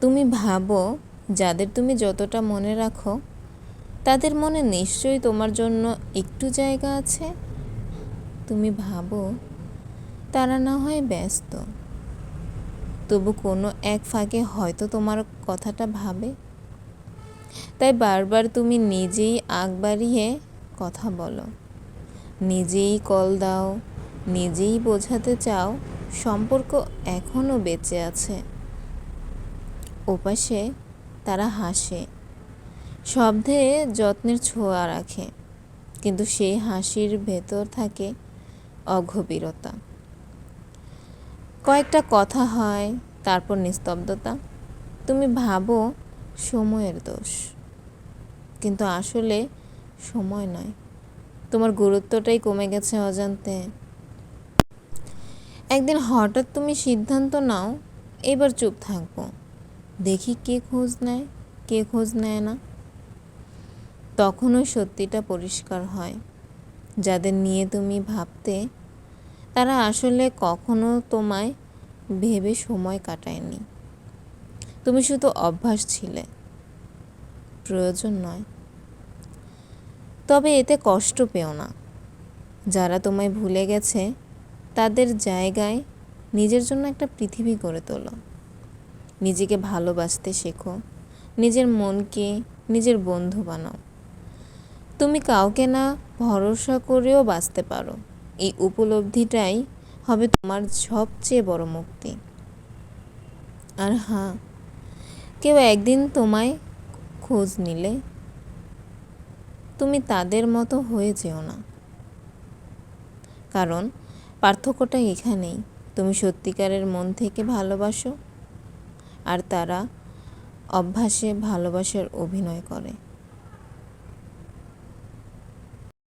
তুমি ভাবো, যাদের তুমি যতটা মনে রাখো তাদের মনে নিশ্চয়ই তোমার জন্য একটু জায়গা আছে। তুমি ভাবো তারা না হয় ব্যস্ত, তবু কোনো এক ফাঁকে হয়তো তোমার কথাটা ভাবে। তাই বারবার তুমি নিজেই আগ বাড়িয়ে কথা বলো, নিজেই কল দাও, নিজেই বোঝাতে চাও সম্পর্ক এখনও বেঁচে আছে। ওপাশে তারা হাসে, শব্দে যত্নের ছোঁয়া রাখে, কিন্তু সেই হাসির ভেতর থাকে অগভীরতা। কয়েকটা কথা হয়, তারপর নিস্তব্ধতা। তুমি ভাবো সময়ের দোষ, কিন্তু আসলে সময় নয়, তোমার গুরুত্বটাই কমে গেছে অজান্তে। একদিন হঠাৎ তুমি সিদ্ধান্ত নাও, এবার চুপ থাকবো, দেখি কে খোঁজ নেয় কে খোঁজ নেয় না। তখনও সত্যিটা পরিষ্কার হয়, যাদের নিয়ে তুমি ভাবতে তারা আসলে কখনো তোমায় ভেবে সময় কাটায়নি। তুমি শুধু অভ্যাস ছিলে, প্রয়োজন নয়। তবে এতে কষ্ট পেও না, যারা তোমায় ভুলে গেছে তাদের জায়গায় নিজের জন্য একটা পৃথিবী গড়ে তোলো। নিজেকে ভালোবাসতে শেখো, নিজের মনকে নিজের বন্ধু বানাও। তুমি কাউকে না ভরসা করেও বাঁচতে পারো, এই উপলব্ধিটাই হবে তোমার সবচেয়ে বড় মুক্তি। আর হ্যাঁ, কেউ একদিন তোমায় খোঁজ নিলে তুমি তাদের মতো হয়ে যেও না, কারণ পার্থক্যটা এখানেই। তুমি সত্যিকারের মন থেকে ভালোবাসো, আর তারা অভ্যাসে ভালোবাসার অভিনয় করে।